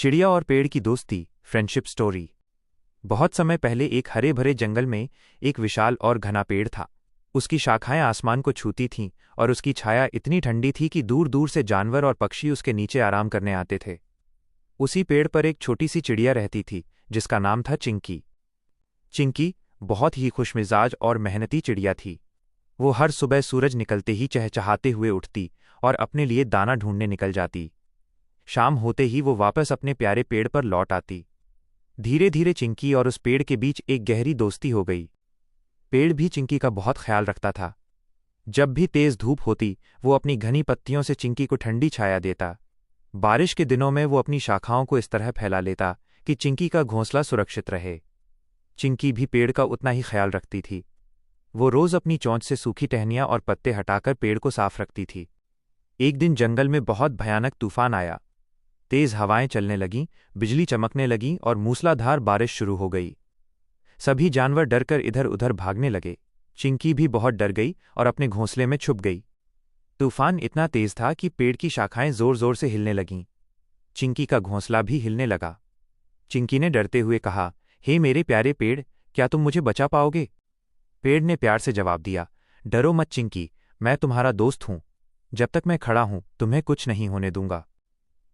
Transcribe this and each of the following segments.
चिड़िया और पेड़ की दोस्ती, फ्रेंडशिप स्टोरी। बहुत समय पहले एक हरे भरे जंगल में एक विशाल और घना पेड़ था। उसकी शाखाएं आसमान को छूती थीं और उसकी छाया इतनी ठंडी थी कि दूर दूर से जानवर और पक्षी उसके नीचे आराम करने आते थे। उसी पेड़ पर एक छोटी सी चिड़िया रहती थी जिसका नाम था चिंकी। चिंकी बहुत ही खुशमिजाज और मेहनती चिड़िया थी। वो हर सुबह सूरज निकलते ही चहचहाते हुए उठती और अपने लिए दाना ढूंढने निकल जाती। शाम होते ही वो वापस अपने प्यारे पेड़ पर लौट आती। धीरे धीरे चिंकी और उस पेड़ के बीच एक गहरी दोस्ती हो गई। पेड़ भी चिंकी का बहुत ख्याल रखता था। जब भी तेज धूप होती वो अपनी घनी पत्तियों से चिंकी को ठंडी छाया देता। बारिश के दिनों में वो अपनी शाखाओं को इस तरह फैला लेता कि चिंकी का घोंसला सुरक्षित रहे। चिंकी भी पेड़ का उतना ही ख्याल रखती थी। वो रोज अपनी चोंच से सूखी टहनियां और पत्ते हटाकर पेड़ को साफ रखती थी। एक दिन जंगल में बहुत भयानक तूफान आया। तेज हवाएं चलने लगीं, बिजली चमकने लगी और मूसलाधार बारिश शुरू हो गई। सभी जानवर डरकर इधर उधर भागने लगे। चिंकी भी बहुत डर गई और अपने घोंसले में छुप गई। तूफान इतना तेज था कि पेड़ की शाखाएं जोर जोर से हिलने लगीं। चिंकी का घोंसला भी हिलने लगा। चिंकी ने डरते हुए कहा, हे मेरे प्यारे पेड़, क्या तुम मुझे बचा पाओगे? पेड़ ने प्यार से जवाब दिया, डरो मत चिंकी, मैं तुम्हारा दोस्त हूं। जब तक मैं खड़ा हूं तुम्हें कुछ नहीं होने दूंगा।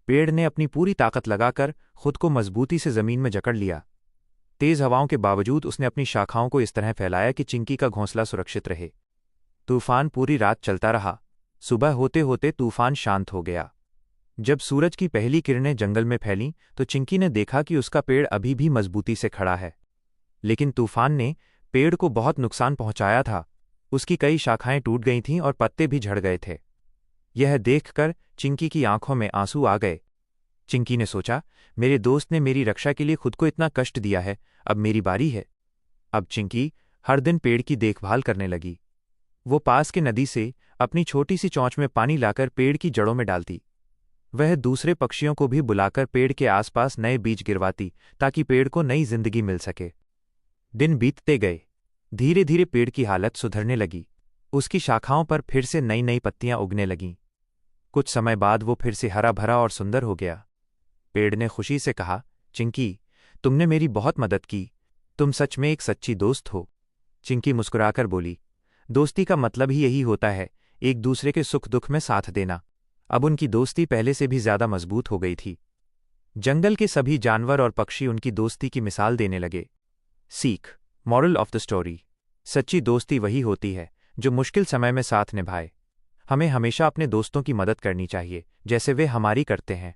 पेड़ ने अपनी पूरी ताकत लगाकर खुद को मजबूती से जमीन में जकड़ लिया। तेज हवाओं के बावजूद उसने अपनी शाखाओं को इस तरह फैलाया कि चिंकी का घोंसला सुरक्षित रहे। तूफान पूरी रात चलता रहा। सुबह होते होते तूफान शांत हो गया। जब सूरज की पहली किरणें जंगल में फैलीं तो चिंकी ने देखा कि उसका पेड़ अभी भी मजबूती से खड़ा है। लेकिन तूफान ने पेड़ को बहुत नुकसान पहुंचाया था। उसकी कई शाखाएं टूट गई थीं और पत्ते भी झड़ गए थे। यह देखकर चिंकी की आंखों में आंसू आ गए। चिंकी ने सोचा, मेरे दोस्त ने मेरी रक्षा के लिए खुद को इतना कष्ट दिया है, अब मेरी बारी है। अब चिंकी हर दिन पेड़ की देखभाल करने लगी। वो पास के नदी से अपनी छोटी सी चोंच में पानी लाकर पेड़ की जड़ों में डालती। वह दूसरे पक्षियों को भी बुलाकर पेड़ के आसपास नए बीज गिरवाती ताकि पेड़ को नई जिंदगी मिल सके। दिन बीतते गए। धीरे धीरे पेड़ की हालत सुधरने लगी। उसकी शाखाओं पर फिर से नई नई पत्तियां उगने लगीं। कुछ समय बाद वो फिर से हरा भरा और सुंदर हो गया। पेड़ ने खुशी से कहा, चिंकी, तुमने मेरी बहुत मदद की। तुम सच में एक सच्ची दोस्त हो। चिंकी मुस्कुराकर बोली, दोस्ती का मतलब ही यही होता है, एक दूसरे के सुख दुख में साथ देना। अब उनकी दोस्ती पहले से भी ज्यादा मजबूत हो गई थी। जंगल के सभी जानवर और पक्षी उनकी दोस्ती की मिसाल देने लगे। सीख, मॉरल ऑफ द स्टोरी। सच्ची दोस्ती वही होती है जो मुश्किल समय में साथ निभाए। हमें हमेशा अपने दोस्तों की मदद करनी चाहिए जैसे वे हमारी करते हैं।